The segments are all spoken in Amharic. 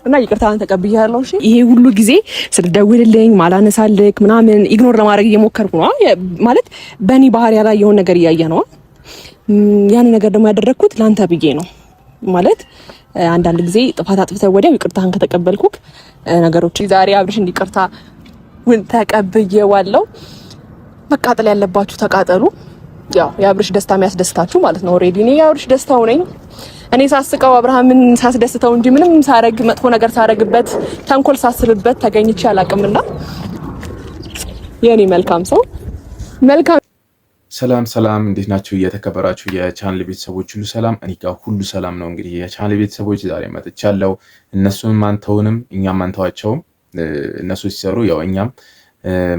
እና ይቅርታን ተቀብያለሁ። እሺ ይሄ ሁሉ ጊዜ ስልደውልልኝ ማላነሳልክ ምናምን ኢግኖር ለማድረግ እየሞከርኩ ነው ማለት በእኔ ባህሪ ላይ የሆነ ነገር እያየ ነው። ያን ነገር ደግሞ ያደረኩት ላንተ ብዬ ነው ማለት አንዳንድ ጊዜ ጥፋት አጥፍተህ ወዲያው ይቅርታን ከተቀበልኩክ ነገሮች ዛሬ አብርሽ እንዲቅርታ ተቀብዬዋለሁ። መቃጠል ያለባችሁ ተቃጠሉ። ያው የአብርሽ ደስታ የሚያስደስታችሁ ማለት ነው። ኦሬዲ እኔ የአብርሽ ደስታው ነኝ። እኔ ሳስቀው አብርሃምን ሳስደስተው እንጂ ምንም ሳረግ መጥፎ ነገር ሳረግበት ተንኮል ሳስብበት ተገኝቼ አላቅምና የኔ መልካም ሰው መልካም። ሰላም እንዴት ናችሁ? እየተከበራችሁ የቻናል ቤተሰቦች ሁሉ ሰላም፣ እኔ ጋር ሁሉ ሰላም ነው። እንግዲህ የቻናል ቤተሰቦች ዛሬ መጥቻለሁ። እነሱም አንተውንም እኛም አንተዋቸውም። እነሱ ሲሰሩ ያው እኛም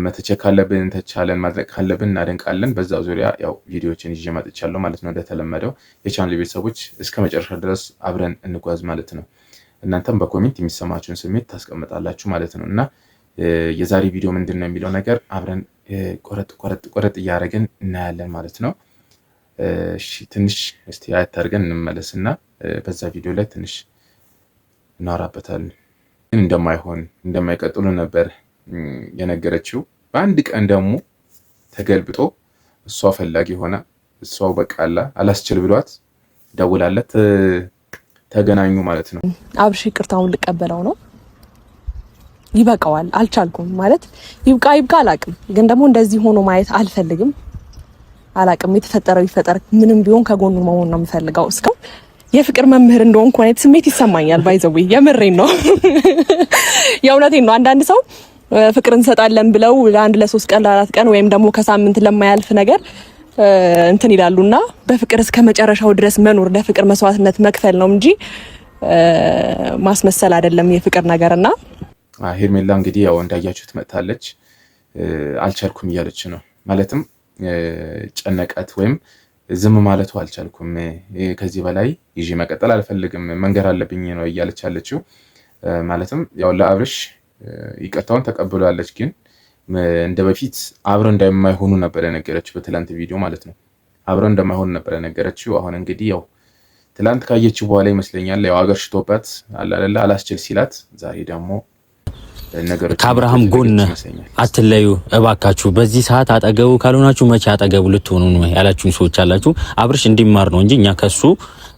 መተቸክ ካለብን እንተቻለን፣ ማድረግ ካለብን እናደንቃለን። በዛ ዙሪያ ያው ቪዲዮዎችን ይዤ መጥቻለሁ ማለት ነው። እንደተለመደው የቻናል ቤተሰቦች እስከ መጨረሻ ድረስ አብረን እንጓዝ ማለት ነው። እናንተም በኮሜንት የሚሰማችሁን ስሜት ታስቀምጣላችሁ ማለት ነው። እና የዛሬ ቪዲዮ ምንድን ነው የሚለው ነገር አብረን ቆረጥ እያደረግን እናያለን ማለት ነው። እሺ ትንሽ እስቲ አያት አድርገን እንመለስና በዛ ቪዲዮ ላይ ትንሽ እናወራበታለን። ግን እንደማይቀጥሉ ነበር የነገረችው። በአንድ ቀን ደግሞ ተገልብጦ እሷ ፈላጊ ሆና እሷው በቃላ አላስችል ብሏት ደውላለት ተገናኙ ማለት ነው። አብርሽ ይቅርታውን ልቀበለው ነው። ይበቃዋል፣ አልቻልኩም ማለት ይብቃ አላቅም። ግን ደግሞ እንደዚህ ሆኖ ማየት አልፈልግም። አላቅም የተፈጠረው ይፈጠር፣ ምንም ቢሆን ከጎኑ መሆን ነው የምፈልገው። እስከ የፍቅር መምህር እንደሆንኩ አይነት ስሜት ይሰማኛል። ባይዘው የምሬን ነው የእውነቴን ነው። አንዳንድ ሰው ፍቅር እንሰጣለን ብለው ለአንድ ለሶስት ቀን ለአራት ቀን ወይም ደግሞ ከሳምንት ለማያልፍ ነገር እንትን ይላሉና በፍቅር እስከ መጨረሻው ድረስ መኖር ለፍቅር መስዋዕትነት መክፈል ነው እንጂ ማስመሰል አይደለም የፍቅር ነገርና ሄርሜላ እንግዲህ ያው እንዳያችሁት መጥታለች። አልቻልኩም እያለች ነው ማለትም ጨነቃት ወይም ዝም ማለቱ አልቻልኩም፣ ከዚህ በላይ ይዤ መቀጠል አልፈልግም፣ መንገር አለብኝ ነው እያለች ያለችው። ማለትም ያው ለአብርሽ ይቅርታውን ተቀብላለች፣ ግን እንደ በፊት አብረው እንደማይሆኑ ነበር የነገረችው በትላንት ቪዲዮ ማለት ነው። አብረው እንደማይሆኑ ነበር የነገረችው። አሁን እንግዲህ ያው ትላንት ካየችው በኋላ ይመስለኛል ያው አገር ሽቶባት አላስችል ሲላት ዛሬ ደግሞ ከአብርሃም ጎን አትለዩ እባካችሁ። በዚህ ሰዓት አጠገቡ ካልሆናችሁ መቼ አጠገቡ ልትሆኑ ነው ያላችሁን ሰዎች አላችሁ። አብርሽ እንዲማር ነው እንጂ እኛ ከሱ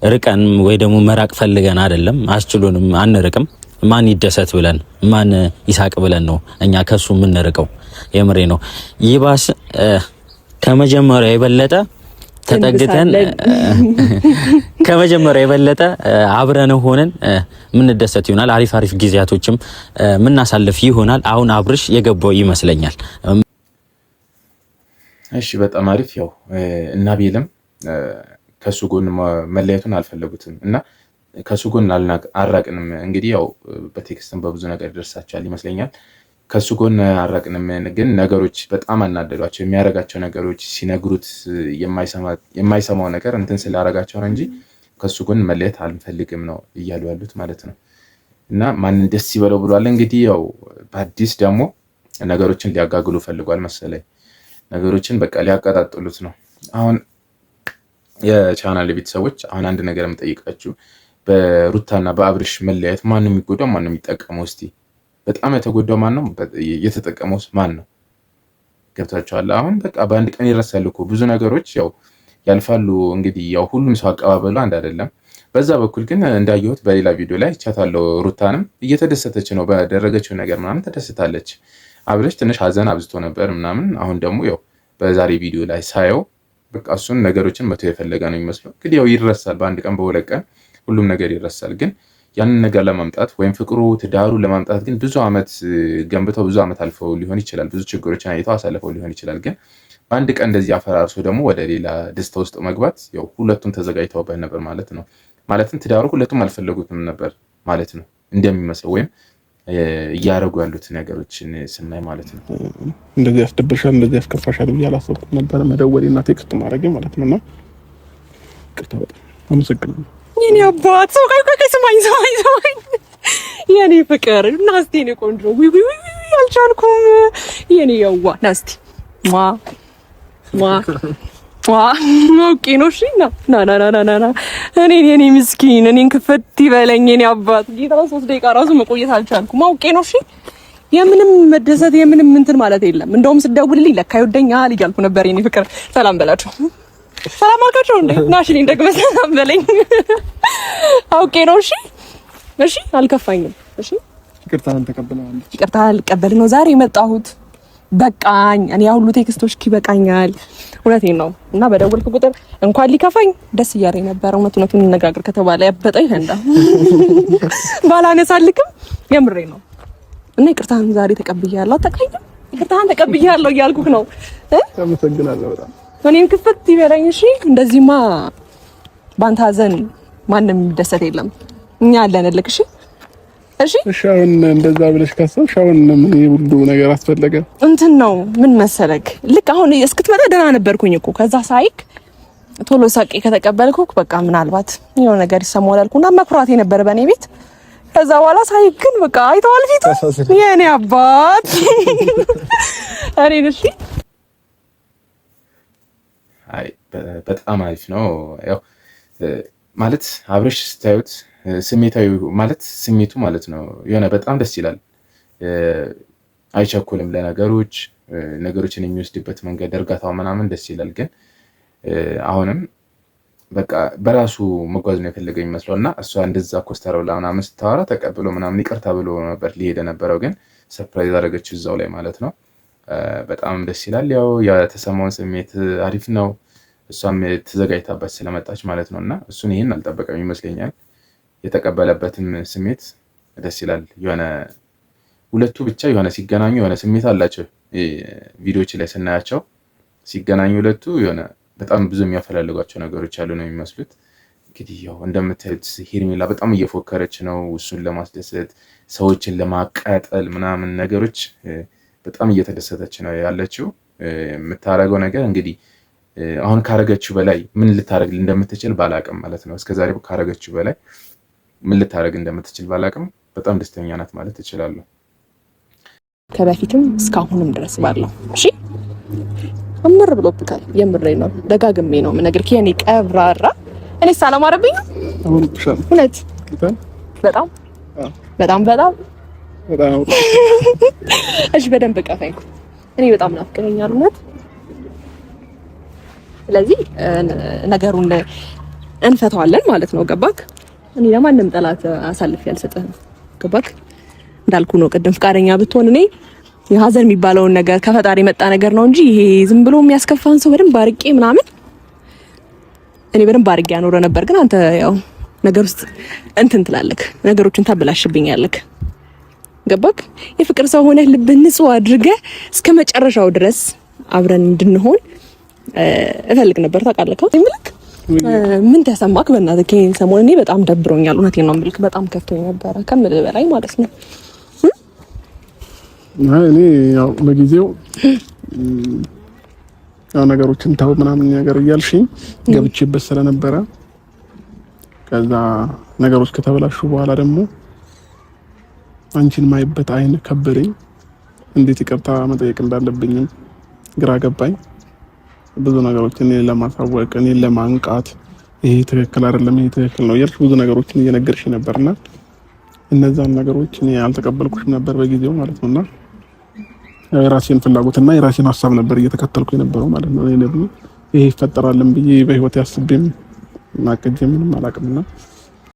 ርቀን ወይ ደግሞ መራቅ ፈልገን አይደለም። አስችሎንም አንርቅም። ማን ይደሰት ብለን ማን ይሳቅ ብለን ነው እኛ ከሱ የምንርቀው። የምሬ ነው። ይባስ ከመጀመሪያ የበለጠ ተጠግተን ከመጀመሪያ የበለጠ አብረን ሆነን ምንደሰት ይሆናል። አሪፍ ጊዜያቶችም ምናሳልፍ ይሆናል። አሁን አብርሽ የገባው ይመስለኛል። እሺ በጣም አሪፍ። ያው እና ቤልም ከሱ ጎን መለየቱን አልፈለጉትም እና ከሱ ጎን አራቅንም። እንግዲህ ያው በቴክስትም በብዙ ነገር ደርሳቸዋል ይመስለኛል። ከሱ ጎን አራቅንም፣ ግን ነገሮች በጣም አናደዷቸው። የሚያረጋቸው ነገሮች ሲነግሩት የማይሰማው ነገር እንትን ስላረጋቸው ነው እንጂ ከሱ ጎን መለየት አልፈልግም ነው እያሉ ያሉት ማለት ነው። እና ማንን ደስ ይበለው ብሏል። እንግዲህ ያው በአዲስ ደግሞ ነገሮችን ሊያጋግሉ ፈልጓል መሰለኝ። ነገሮችን በቃ ሊያቀጣጥሉት ነው። አሁን የቻናል ቤተሰቦች አሁን አንድ ነገር የምጠይቃችሁ፣ በሩታና በአብርሽ መለያየት ማን ነው የሚጎዳው? ማን ነው የሚጠቀመው? እስቲ በጣም የተጎዳው ማን ነው? የተጠቀመውስ ማን ነው? ገብታችኋል? አሁን በቃ በአንድ ቀን ይረሳል እኮ ብዙ ነገሮች ያው ያልፋሉ። እንግዲህ ያው ሁሉም ሰው አቀባበሉ አንድ አይደለም። በዛ በኩል ግን እንዳየሁት በሌላ ቪዲዮ ላይ ቻታለው ሩታንም እየተደሰተች ነው፣ በደረገችው ነገር ምናምን ተደስታለች። አብርሽ ትንሽ ሀዘን አብዝቶ ነበር ምናምን። አሁን ደግሞ ያው በዛሬ ቪዲዮ ላይ ሳየው በቃ እሱን ነገሮችን መቶ የፈለገ ነው የሚመስለው። እንግዲህ ያው ይረሳል፣ በአንድ ቀን በሁለት ቀን ሁሉም ነገር ይረሳል። ግን ያንን ነገር ለማምጣት ወይም ፍቅሩ ትዳሩ ለማምጣት ግን ብዙ አመት ገንብተው ብዙ አመት አልፈው ሊሆን ይችላል። ብዙ ችግሮችን አይተው አሳልፈው ሊሆን ይችላል። ግን በአንድ ቀን እንደዚህ አፈራርሶ ደግሞ ወደ ሌላ ደስታ ውስጥ መግባት ያው ሁለቱም ተዘጋጅተውበት ነበር ማለት ነው። ማለትም ትዳሩ ሁለቱም አልፈለጉትም ነበር ማለት ነው እንደሚመስለው፣ ወይም እያደረጉ ያሉት ነገሮችን ስናይ ማለት ነው። እንደዚህ ያስደብርሻል፣ እንደዚህ ያስከፋሻል ብዬ አላሰብኩም ነበር መደወሌና ቴክስት ማድረጌ ማለት ነውና ቅርታ በጣም አመሰግናለሁ። የኔ አባት ሰው ቆይ ስማኝ የኔ ፍቅር ናስቲ የኔ ቆንጆ ዊ አልቻልኩም። የኔ ያዋ ናስቲ ማ ኦኬ ነው እሺ ና እኔ ምስኪን እኔን ክፈት ይበለኝ እኔ አባት ጌታ 3 ደቂቃ ራሱ መቆየት አልቻልኩም። ኦኬ ነው እሺ የምንም መደሰት የምንም እንትን ማለት የለም። እንደውም ስደውልልኝ ለካ ይወደኛል እያልኩ ነበር። የኔ ፍቅር ሰላም በላቸው። ሰላም አልካቸው እንዴ? ናሽሊን ደግሞ ሰላም በለኝ። ኦኬ ነው እሺ እሺ አልከፋኝም። እሺ ይቅርታህን ተቀበላለሁ። ይቅርታ ልቀበል ነው ዛሬ የመጣሁት። በቃኝ እኔ ያው ሁሉ ቴክስቶች ይበቃኛል። እውነቴን ነው እና በደወልኩ ቁጥር እንኳን ሊከፋኝ ደስ እያለኝ ነበር። እውነቱን እንነጋገር ከተባለ ያበጠኝ ፈንዳ ባላነሳልክም የምሬ ነው እና ይቅርታህን ዛሬ ተቀብያለሁ። አታውቅም ይቅርታህን ተቀብያለሁ እያልኩህ ነው። አመሰግናለሁ በጣም እኔም ክፍት ይበለኝ። እሺ እንደዚህማ ባንተ ሀዘን ማንም የሚደሰት የለም። እኛ አለንልክ። እሺ እሺ አሁን እንደዛ ብለሽ ካሰብሽ አሁን ምን ሁሉ ነገር አስፈለገ? እንትን ነው ምን መሰለክ፣ ልክ አሁን እስክትመጣ ደህና ነበርኩኝ እኮ ከዛ ሳይክ ቶሎ ሳቄ ከተቀበልኩ በቃ ምናልባት የሆነ ነገር ይሰማዋል አልኩና መኩራት የነበረ በእኔ ቤት። ከዛ በኋላ ሳይክ ግን በቃ አይተዋል ፊቱ የኔ አባት እሺ አይ በጣም አሪፍ ነው። ያው ማለት አብረሽ ስታዩት ስሜታዊ ማለት ስሜቱ ማለት ነው የሆነ በጣም ደስ ይላል። አይቸኩልም ለነገሮች ነገሮችን የሚወስድበት መንገድ እርጋታው ምናምን ደስ ይላል። ግን አሁንም በቃ በራሱ መጓዝ ነው የፈለገው የሚመስለው እና እሷ እንደዛ ኮስተር ብላ ምናምን ስታወራ ተቀብሎ ምናምን ይቅርታ ብሎ ነበር ሊሄድ ነበረው። ግን ሰርፕራይዝ አደረገችው እዛው ላይ ማለት ነው። በጣም ደስ ይላል። ያው የተሰማውን ስሜት አሪፍ ነው። እሷም ተዘጋጅታበት ስለመጣች ማለት ነው እና እሱን ይሄን አልጠበቀም ይመስለኛል። የተቀበለበትም ስሜት ደስ ይላል። የሆነ ሁለቱ ብቻ የሆነ ሲገናኙ የሆነ ስሜት አላቸው። ቪዲዮዎች ላይ ስናያቸው ሲገናኙ ሁለቱ የሆነ በጣም ብዙ የሚያፈላልጓቸው ነገሮች ያሉ ነው የሚመስሉት። እንግዲህ ያው እንደምታዩት ሄርሜላ በጣም እየፎከረች ነው እሱን ለማስደሰት ሰዎችን ለማቃጠል ምናምን ነገሮች በጣም እየተደሰተች ነው ያለችው። የምታረገው ነገር እንግዲህ አሁን ካረገችው በላይ ምን ልታረግ እንደምትችል ባላቅም ማለት ነው። እስከዛሬ ካረገችው በላይ ምን ልታረግ እንደምትችል ባላቅም በጣም ደስተኛ ናት ማለት እችላለሁ። ከበፊትም እስካሁንም ድረስ ባለው እሺ አምር ብሎብካል። የምሬ ነው ደጋግሜ ነው የምነግርህ የኔ ቀብራራ። እኔ ሰላም አረብኝ አሁን ብቻም እውነት በጣም በጣም በጣም በጣም እሺ በደንብ ቀፈኝ። እኔ በጣም ናፍቀኛል እውነት። ስለዚህ ነገሩን እንፈታዋለን ማለት ነው። ገባክ? እኔ ለማንም ጠላት አሳልፌ አልሰጥህም። ገባክ? እንዳልኩ ነው ቅድም ፍቃደኛ ብትሆን እኔ የሀዘን የሚባለውን ነገር ከፈጣሪ የመጣ ነገር ነው እንጂ ይሄ ዝም ብሎ የሚያስከፋን ሰው በደንብ አርቄ ምናምን እኔ በደንብ አርቄ ያኖረ ነበር። ግን አንተ ያው ነገር ውስጥ እንትን ትላለህ፣ ነገሮችን ታበላሽብኛለህ። ገባክ? የፍቅር ሰው ሆነህ ልብህ ንጹህ አድርገህ እስከ መጨረሻው ድረስ አብረን እንድንሆን እፈልግ ነበር። ታውቃለህ ይምልክ ምን ተሰማክ? በእናትህ ከይን ሰሞን እኔ በጣም ደብሮኛል። እውነቴን ነው የምልክ በጣም ከፍቶኝ ነበር ከምልህ በላይ ማለት ነው። እኔ ያው በጊዜው ያው ነገሮችን ታው ምናምን ነገር እያልሽኝ ገብቼበት ስለነበረ ከዛ ነገሮች ከተበላሹ በኋላ ደግሞ አንቺን ማይበት አይን ከበረኝ። እንዴት ይቅርታ መጠየቅ እንዳለብኝም ግራ ገባኝ። ብዙ ነገሮችን ለማሳወቅ እኔን ለማንቃት ይሄ ትክክል አይደለም ይሄ ትክክል ነው እያልሽ ብዙ ነገሮችን እየነገርሽ ነበርና እነዛን ነገሮች እኔ አልተቀበልኩሽም ነበር በጊዜው ማለት ነውና የራሴን ፍላጎትና የራሴን ሀሳብ ነበር እየተከተልኩ የነበረው ማለት ነው። እኔ ይሄ ይፈጠራልን ብዬ በህይወት ያስቤም ማቀጀ ምንም አላውቅምና